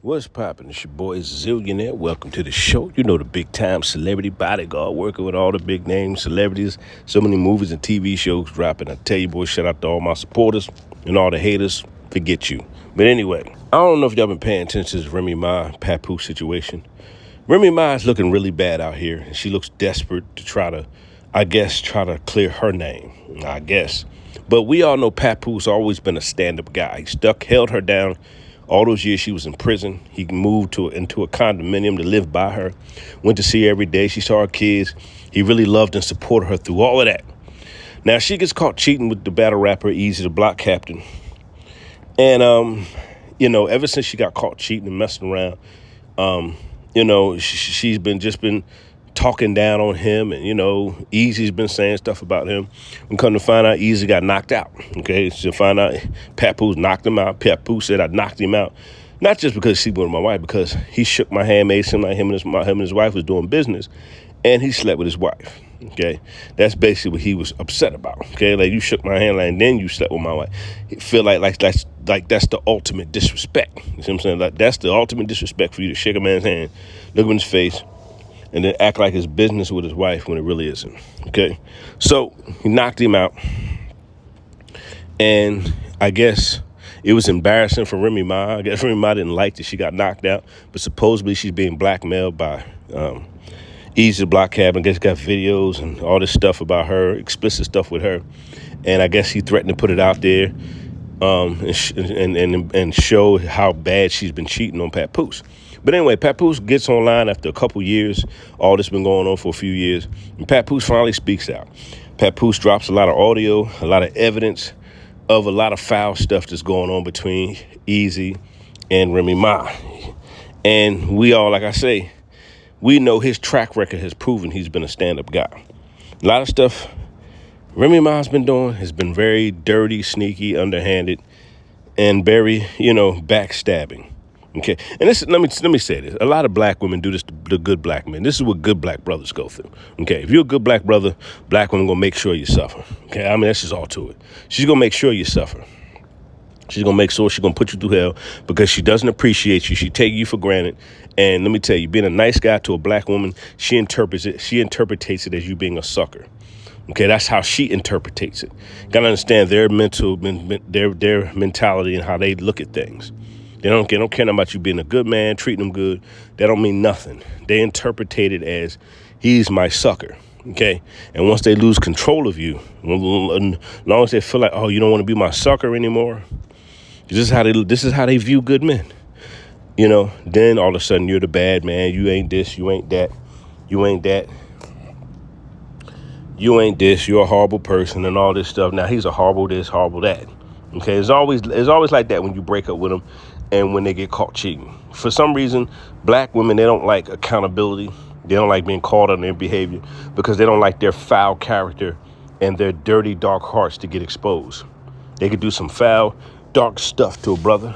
What's poppin'? It's your boy Zillionaire. Welcome to the show. You know, the big time celebrity bodyguard, working with all the big name celebrities. So many movies and TV shows dropping. I tell you, boy, shout out to all my supporters and all the haters. Forget you. But anyway, I don't know if y'all been paying attention to this Remy Ma PAPOOSE situation. Remy Ma is looking really bad out here, and she looks desperate to try to clear her name. I guess. But we all know PAPOOSE always been a stand-up guy. Held her down all those years she was in prison. He moved into a condominium to live by her, went to see her every day. She saw her kids. He really loved and supported her through all of that. Now she gets caught cheating with the battle rapper Easy, the block captain. And, ever since she got caught cheating and messing around, she's been talking down on him, and Easy's been saying stuff about him. And come to find out, Easy got knocked out. Okay, so find out PAPOOSE knocked him out. PAPOOSE said I knocked him out, not just because she was my wife, because he shook my hand, made it seem like him and his wife was doing business, and he slept with his wife. Okay, that's basically what he was upset about. Okay, like you shook my hand, like, and then you slept with my wife. He feel like that's the ultimate disrespect. You see what I'm saying? Like that's the ultimate disrespect for you to shake a man's hand, look him in his face, and then act like it's business with his wife when it really isn't. Okay, so he knocked him out, and I guess it was embarrassing for Remy Ma. I guess Remy Ma didn't like that she got knocked out, but supposedly she's being blackmailed by Easy the Block Cabin. I guess got videos and all this stuff about her, explicit stuff with her, and I guess he threatened to put it out there and show how bad she's been cheating on PAPOOSE. But anyway, PAPOOSE gets online after a couple years. All this been going on for a few years, and PAPOOSE finally speaks out. PAPOOSE drops a lot of audio, a lot of evidence of a lot of foul stuff that's going on between Easy and Remy Ma. And we all, like I say, we know his track record has proven he's been a stand-up guy. A lot of stuff Remy Ma's been doing has been very dirty, sneaky, underhanded, and very, backstabbing. Okay, and let me say this: a lot of black women do this to good black men. This is what good black brothers go through. Okay, if you're a good black brother, black woman gonna make sure you suffer. Okay, I mean that's just all to it. She's gonna make sure you suffer. She's gonna make sure she's gonna put you through hell because she doesn't appreciate you. She take you for granted. And let me tell you, being a nice guy to a black woman, she interprets it as you being a sucker. Okay, that's how she interprets it. Gotta understand their their mentality and how they look at things. They don't care about you being a good man, treating them good. That don't mean nothing. They interpret it as he's my sucker. Okay, and once they lose control of you, as long as they feel like, oh, you don't want to be my sucker anymore. This is how they view good men. Then all of a sudden you're the bad man. You ain't this, you ain't that, you ain't that. You ain't this, you're a horrible person and all this stuff. Now he's a horrible this, horrible that. Okay, it's always like that when you break up with them and when they get caught cheating. For some reason, black women, they don't like accountability. They don't like being called on their behavior because they don't like their foul character and their dirty, dark hearts to get exposed. They could do some foul, dark stuff to a brother,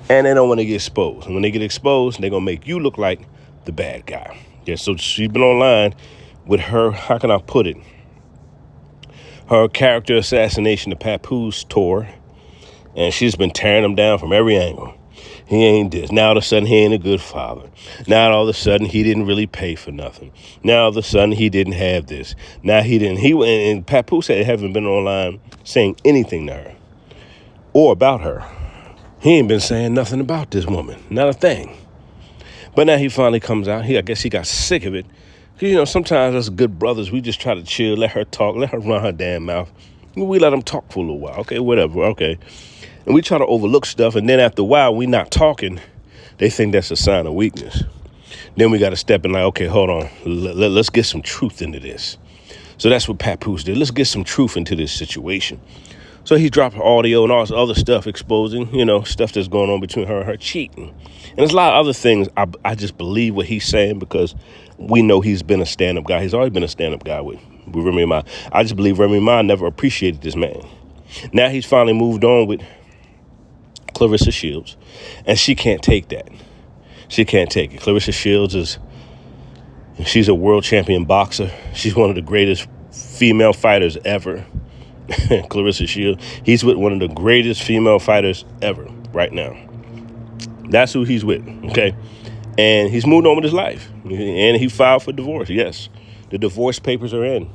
and they don't want to get exposed. And when they get exposed, they're going to make you look like the bad guy. Yeah, so she's been online with her, how can I put it? Her character assassination, the PAPOOSE tour, and she's been tearing him down from every angle. He ain't this. Now all of a sudden he ain't a good father. Now all of a sudden he didn't really pay for nothing. Now all of a sudden he didn't have this. Now he didn't. And PAPOOSE haven't been online saying anything to her or about her. He ain't been saying nothing about this woman, not a thing. But now he finally comes out. I guess he got sick of it. Because, sometimes us good brothers, we just try to chill, let her talk, let her run her damn mouth. We let them talk for a little while. Okay, whatever, okay. And we try to overlook stuff, and then after a while, we not talking. They think that's a sign of weakness. Then we got to step in like, okay, hold on. Let's get some truth into this. So that's what PAPOOSE did. Let's get some truth into this situation. So he dropped audio and all this other stuff exposing, stuff that's going on between her and her cheating. And there's a lot of other things. I just believe what he's saying because we know he's been a stand-up guy. He's always been a stand-up guy with Remy Ma. I just believe Remy Ma never appreciated this man. Now he's finally moved on with Clarissa Shields, and she can't take that. She can't take it. Clarissa Shields she's a world champion boxer. She's one of the greatest female fighters ever. Clarissa Shields. He's with one of the greatest female fighters ever right now. That's who he's with, okay? And he's moved on with his life. And he filed for divorce, yes. The divorce papers are in.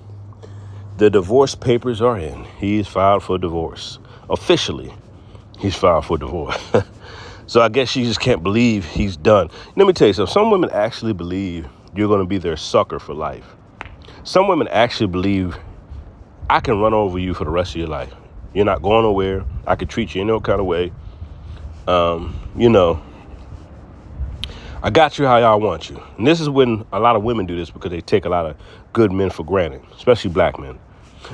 The divorce papers are in. He's filed for divorce. Officially, he's filed for divorce. So I guess she just can't believe he's done. Let me tell you something. Some women actually believe you're going to be their sucker for life. Some women actually believe I can run over you for the rest of your life. You're not going nowhere. I could treat you in no kind of way. You know, I got you how y'all want you. And this is when a lot of women do this because they take a lot of good men for granted, especially black men.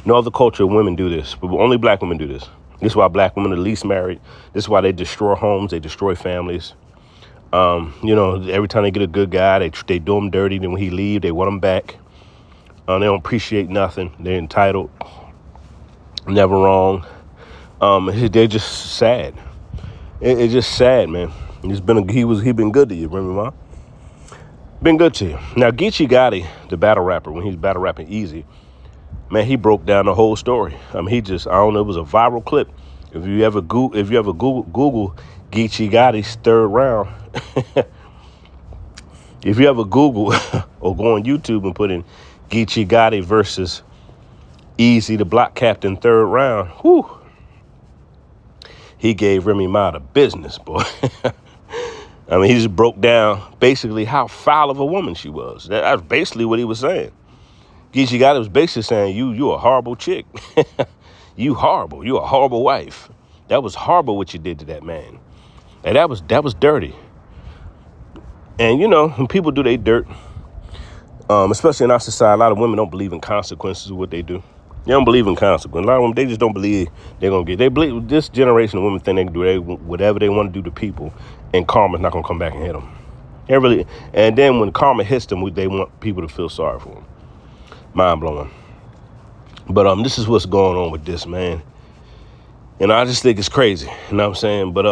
No other culture of women do this, but only black women do this. This is why black women are least married. This is why they destroy homes. They destroy families. You know, every time they get a good guy, they do him dirty. Then when he leave, they want him back. They don't appreciate nothing. They're entitled. Never wrong. They're just sad. It's just sad, man. He been good to you, remember, Mom? Been good to you. Now, Geechee Gotti, the battle rapper, when he's battle rapping Easy, man, he broke down the whole story. I mean, I don't know, it was a viral clip. If you ever Google Geechee Gotti's third round, if you ever Google or go on YouTube and put in Geechee Gotti versus Easy, the block captain, third round, whew, he gave Remy Ma the business, boy. I mean, he just broke down basically how foul of a woman she was. That's basically what he was saying. Geechee Gotti was basically saying, you a horrible chick. You horrible. You a horrible wife. That was horrible what you did to that man. And that was dirty. And, you know, when people do their dirt, especially in our society, a lot of women don't believe in consequences of what they do. They don't believe in consequences. A lot of women, they just don't believe they're going to get. They believe this generation of women think they can do whatever they want to do to people, and karma's not going to come back and hit them. And then when karma hits them, they want people to feel sorry for them. Mind blowing. But this is what's going on with this, man. And I just think it's crazy. You know what I'm saying? But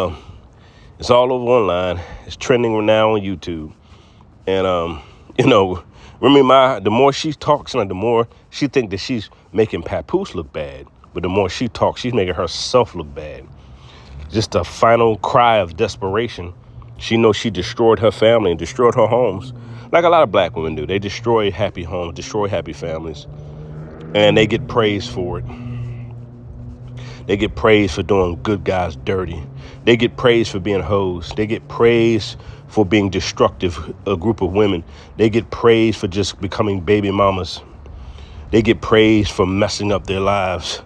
it's all over online. It's trending now on YouTube. And you know, Remy Ma, the more she talks, like the more she think that she's making PAPOOSE look bad. But the more she talks, she's making herself look bad. Just a final cry of desperation. She knows she destroyed her family and destroyed her homes. Like a lot of black women do. They destroy happy homes, destroy happy families. And they get praised for it. They get praised for doing good guys dirty. They get praised for being hoes. They get praised for being destructive, a group of women. They get praised for just becoming baby mamas. They get praised for messing up their lives.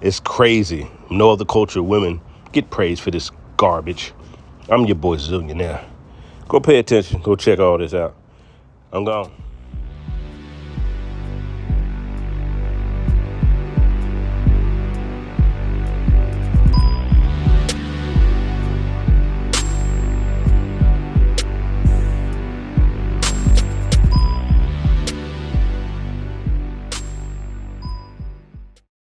It's crazy. No other culture of women get praised for this garbage. I'm your boy Zillionaire. Go pay attention. Go check all this out. I'm gone.